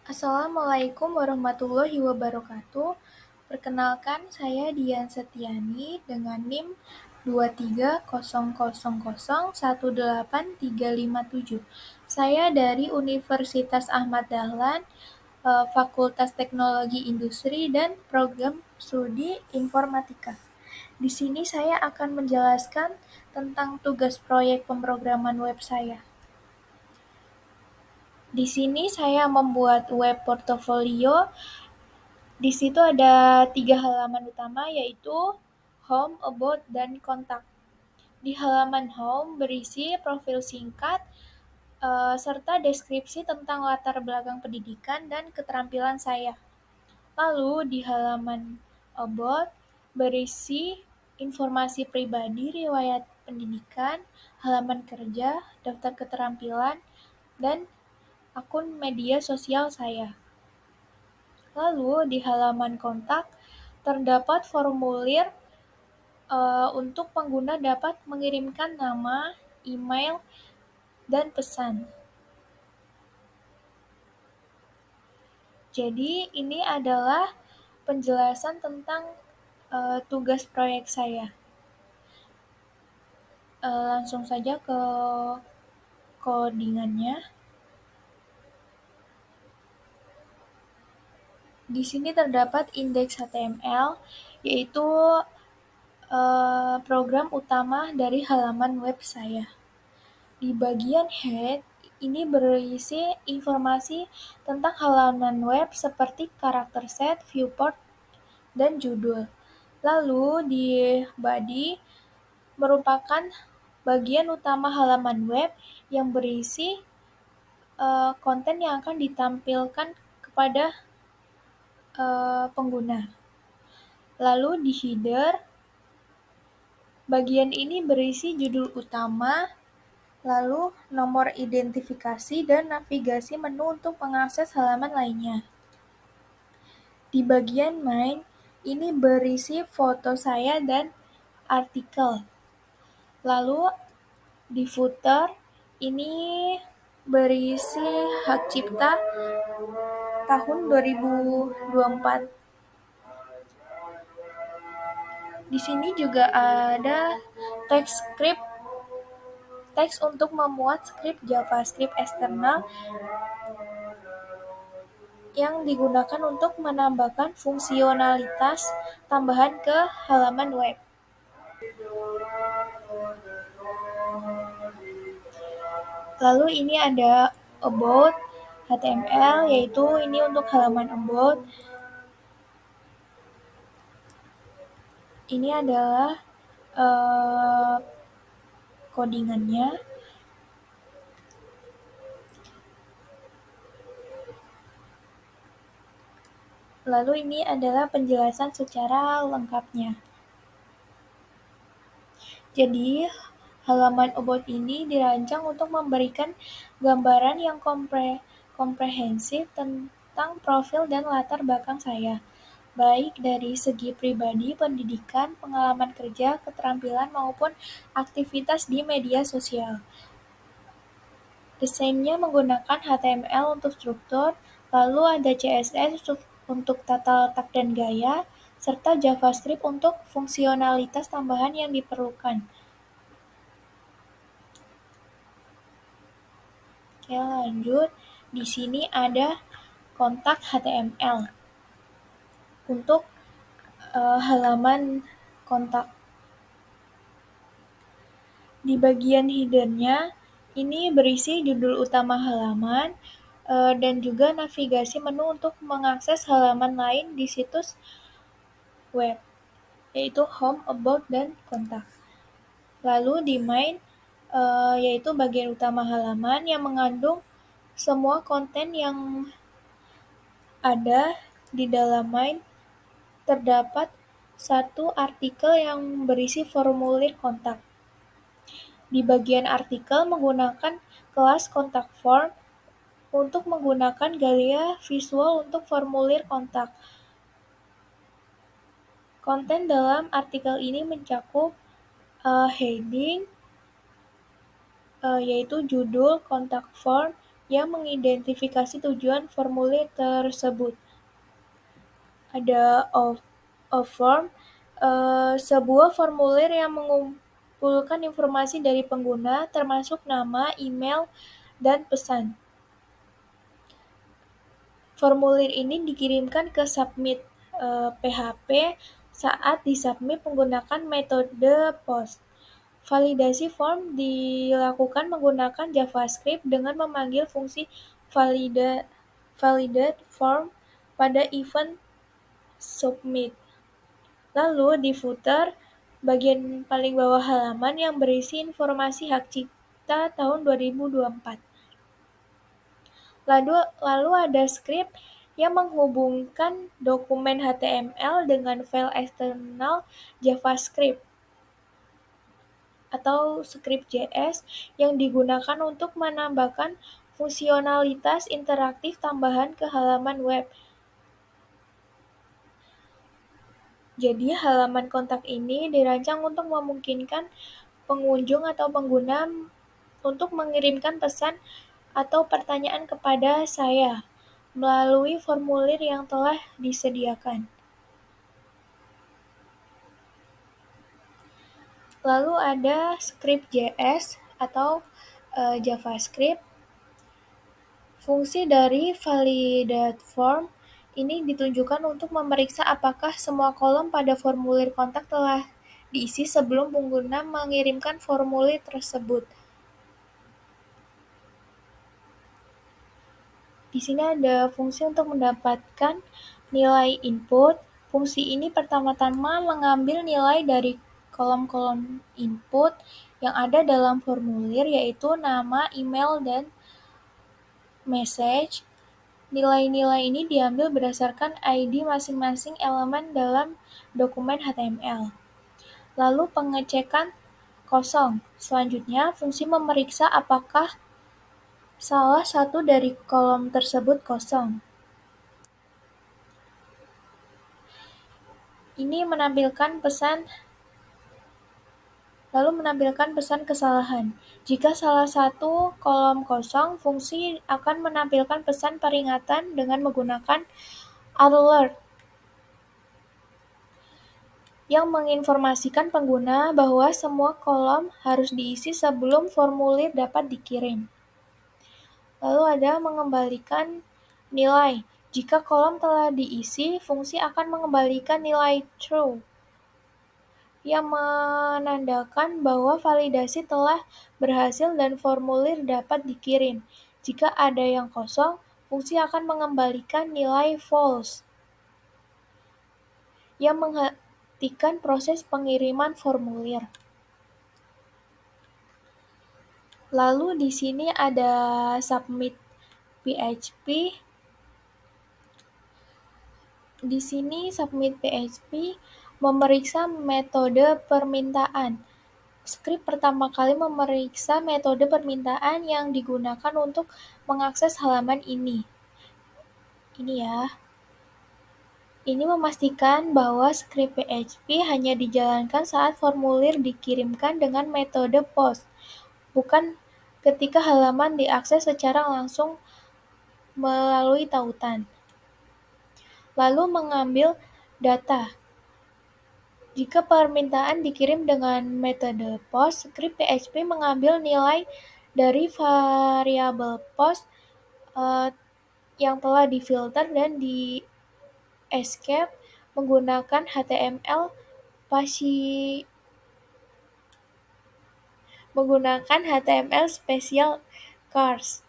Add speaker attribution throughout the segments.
Speaker 1: Assalamualaikum warahmatullahi wabarakatuh. Perkenalkan, saya Dian Setiani dengan NIM 2300018357. Saya dari Universitas Ahmad Dahlan, Fakultas Teknologi Industri dan Program Studi Informatika. Di sini saya akan menjelaskan tentang tugas proyek pemrograman web saya. Di sini saya membuat web portofolio. Di situ ada 3 halaman utama, yaitu Home, About, dan Kontak. Di halaman Home berisi profil singkat, serta deskripsi tentang latar belakang pendidikan dan keterampilan saya. Lalu di halaman About berisi informasi pribadi, riwayat pendidikan, halaman kerja, daftar keterampilan, dan akun media sosial saya. Lalu di halaman kontak terdapat formulir untuk pengguna dapat mengirimkan nama, email, dan pesan. Jadi ini adalah penjelasan tentang tugas proyek saya. Langsung saja ke codingannya. Di sini terdapat indeks HTML, yaitu program utama dari halaman web saya. Di bagian head, ini berisi informasi tentang halaman web seperti karakter set, viewport, dan judul. Lalu di body merupakan bagian utama halaman web yang berisi konten yang akan ditampilkan kepada pengguna. Lalu di header, bagian ini berisi judul utama, lalu nomor identifikasi dan navigasi menu untuk mengakses halaman lainnya. Di bagian main, ini berisi foto saya dan artikel. Lalu di footer, ini berisi hak cipta tahun 2024. Di sini juga ada teks untuk memuat skrip JavaScript eksternal yang digunakan untuk menambahkan fungsionalitas tambahan ke halaman web. Lalu ini ada About HTML, yaitu ini untuk halaman About. Ini adalah codingannya. Lalu ini adalah penjelasan secara lengkapnya. Jadi, halaman About ini dirancang untuk memberikan gambaran yang komprehensif tentang profil dan latar belakang saya, baik dari segi pribadi, pendidikan, pengalaman kerja, keterampilan, maupun aktivitas di media sosial. Desainnya menggunakan HTML untuk struktur, lalu ada CSS untuk tata letak dan gaya, serta JavaScript untuk fungsionalitas tambahan yang diperlukan. Oke, lanjut. Di sini ada kontak HTML untuk halaman kontak. Di bagian header-nya, ini berisi judul utama halaman dan juga navigasi menu untuk mengakses halaman lain di situs web, yaitu Home, About, dan Kontak. Lalu di Main, yaitu bagian utama halaman yang mengandung semua konten yang ada di dalam Main. Terdapat satu artikel yang berisi formulir kontak. Di bagian artikel menggunakan kelas kontak form untuk menggunakan gaya visual untuk formulir kontak. Konten dalam artikel ini mencakup heading, yaitu judul, kontak form, yang mengidentifikasi tujuan formulir tersebut. Ada form, sebuah formulir yang mengumpulkan informasi dari pengguna termasuk nama, email, dan pesan. Formulir ini dikirimkan ke submit PHP saat disubmit menggunakan metode POST. Validasi form dilakukan menggunakan JavaScript dengan memanggil fungsi validate form pada event submit. Lalu di footer, bagian paling bawah halaman yang berisi informasi hak cipta tahun 2024. Lalu ada script yang menghubungkan dokumen HTML dengan file eksternal JavaScript atau Script.js yang digunakan untuk menambahkan fungsionalitas interaktif tambahan ke halaman web. Jadi halaman kontak ini dirancang untuk memungkinkan pengunjung atau pengguna untuk mengirimkan pesan atau pertanyaan kepada saya melalui formulir yang telah disediakan. Lalu ada Script.js atau JavaScript. Fungsi dari validate form ini ditunjukkan untuk memeriksa apakah semua kolom pada formulir kontak telah diisi sebelum pengguna mengirimkan formulir tersebut. Di sini ada fungsi untuk mendapatkan nilai input. Fungsi ini pertama-tama mengambil nilai dari kolom-kolom input yang ada dalam formulir, yaitu nama, email, dan message. Nilai-nilai ini diambil berdasarkan ID masing-masing elemen dalam dokumen HTML. Lalu pengecekan kosong. Selanjutnya, fungsi memeriksa apakah salah satu dari kolom tersebut kosong. Ini menampilkan pesan kesalahan. Jika salah satu kolom kosong, fungsi akan menampilkan pesan peringatan dengan menggunakan alert yang menginformasikan pengguna bahwa semua kolom harus diisi sebelum formulir dapat dikirim. Lalu ada mengembalikan nilai. Jika kolom telah diisi, fungsi akan mengembalikan nilai true yang menandakan bahwa validasi telah berhasil dan formulir dapat dikirim. Jika ada yang kosong, fungsi akan mengembalikan nilai false yang menghentikan proses pengiriman formulir. Lalu di sini ada submit PHP. Di sini submit PHP memeriksa metode permintaan. Script pertama kali memeriksa metode permintaan yang digunakan untuk mengakses halaman ini. Ini ya. Ini memastikan bahwa script PHP hanya dijalankan saat formulir dikirimkan dengan metode POST, bukan ketika halaman diakses secara langsung melalui tautan. Lalu mengambil data. Jika permintaan dikirim dengan metode POST, script PHP mengambil nilai dari variabel POST yang telah difilter dan di-escape menggunakan HTML special chars.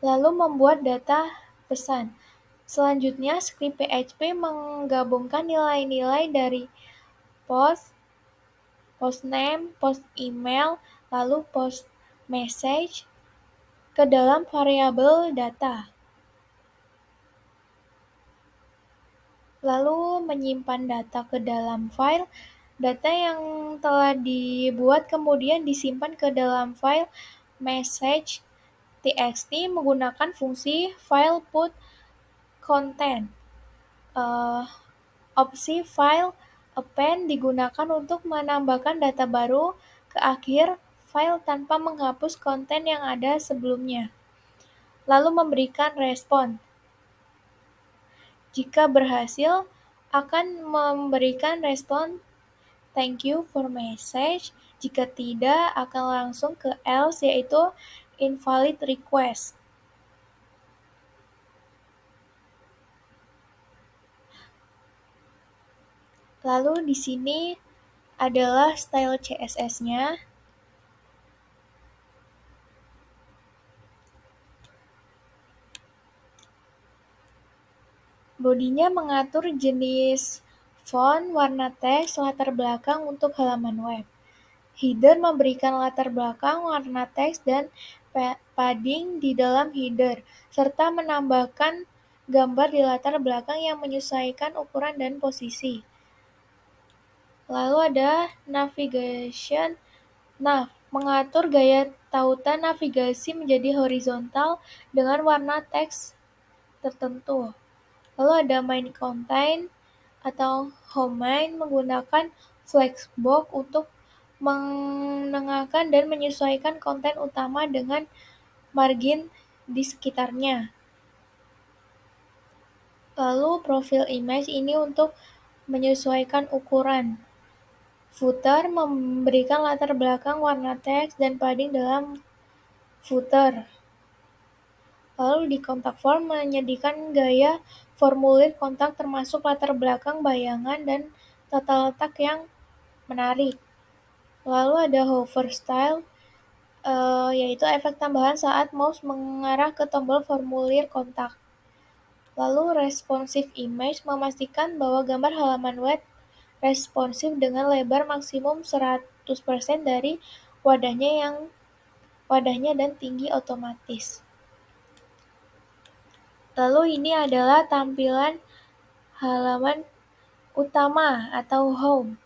Speaker 1: Lalu membuat data pesan. Selanjutnya, script PHP menggabungkan nilai-nilai dari post name, post email, lalu post message ke dalam variabel data. Lalu menyimpan data ke dalam file. Data yang telah dibuat kemudian disimpan ke dalam file message.txt menggunakan fungsi file put content. Opsi file append digunakan untuk menambahkan data baru ke akhir file tanpa menghapus konten yang ada sebelumnya, lalu memberikan respon. Jika berhasil, akan memberikan respon "Thank you for message". Jika tidak, akan langsung ke else, yaitu invalid request. Lalu di sini adalah style CSS-nya. Bodinya mengatur jenis font, warna teks, latar belakang untuk halaman web. Header memberikan latar belakang, warna teks, dan padding di dalam header, serta menambahkan gambar di latar belakang yang menyesuaikan ukuran dan posisi. Lalu ada navigation. Mengatur gaya tautan navigasi menjadi horizontal dengan warna teks tertentu. Lalu ada main content atau home main menggunakan flexbox untuk menengahkan dan menyesuaikan konten utama dengan margin di sekitarnya. Lalu profil image ini untuk menyesuaikan ukuran. Footer memberikan latar belakang, warna teks, dan padding dalam footer. Lalu di kontak form menyediakan gaya formulir kontak termasuk latar belakang, bayangan, dan tata letak yang menarik. Lalu ada hover style, yaitu efek tambahan saat mouse mengarah ke tombol formulir kontak. Lalu responsive image memastikan bahwa gambar halaman web responsif dengan lebar maksimum 100% dari wadahnya dan tinggi otomatis. Lalu ini adalah tampilan halaman utama atau home.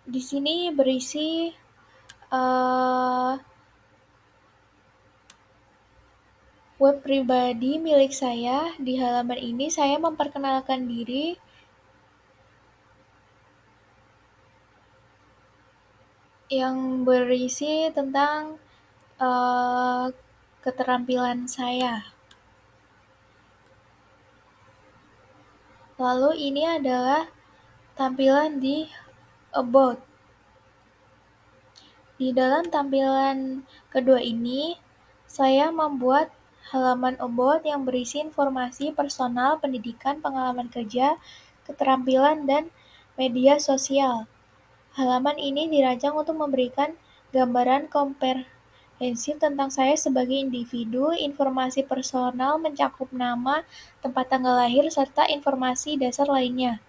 Speaker 1: Di sini berisi web pribadi milik saya. Di halaman ini saya memperkenalkan diri, yang berisi tentang keterampilan saya. Lalu ini adalah tampilan di About. Di dalam tampilan kedua ini, saya membuat halaman About yang berisi informasi personal, pendidikan, pengalaman kerja, keterampilan, dan media sosial. Halaman ini dirancang untuk memberikan gambaran komprehensif tentang saya sebagai individu. Informasi personal mencakup nama, tempat tanggal lahir, serta informasi dasar lainnya.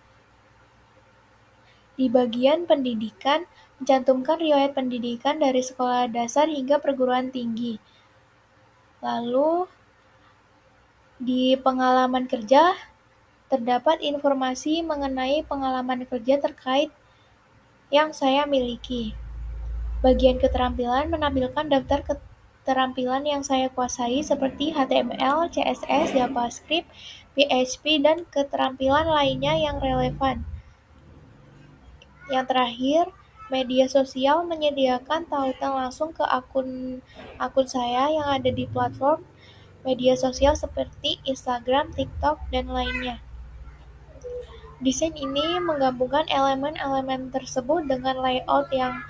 Speaker 1: Di bagian pendidikan, mencantumkan riwayat pendidikan dari sekolah dasar hingga perguruan tinggi. Lalu, di pengalaman kerja, terdapat informasi mengenai pengalaman kerja terkait yang saya miliki. Bagian keterampilan menampilkan daftar keterampilan yang saya kuasai seperti HTML, CSS, JavaScript, PHP, dan keterampilan lainnya yang relevan. Yang terakhir, media sosial menyediakan tautan langsung ke akun saya yang ada di platform media sosial seperti Instagram, TikTok, dan lainnya. Desain ini menggabungkan elemen-elemen tersebut dengan layout yang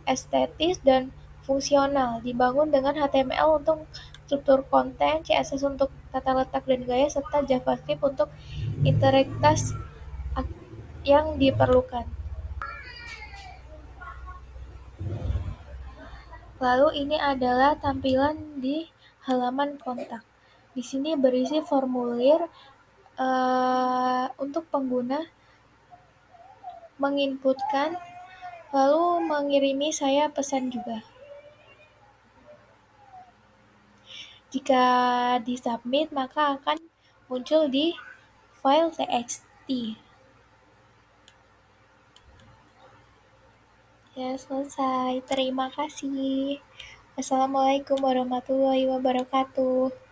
Speaker 1: estetis dan fungsional, dibangun dengan HTML untuk struktur konten, CSS untuk tata letak dan gaya, serta JavaScript untuk integritas yang diperlukan. Lalu ini adalah tampilan di halaman kontak. Di sini berisi formulir untuk pengguna menginputkan, lalu mengirimi saya pesan juga. Jika disubmit, maka akan muncul di file txt. Ya, selesai. Terima kasih. Wassalamualaikum warahmatullahi wabarakatuh.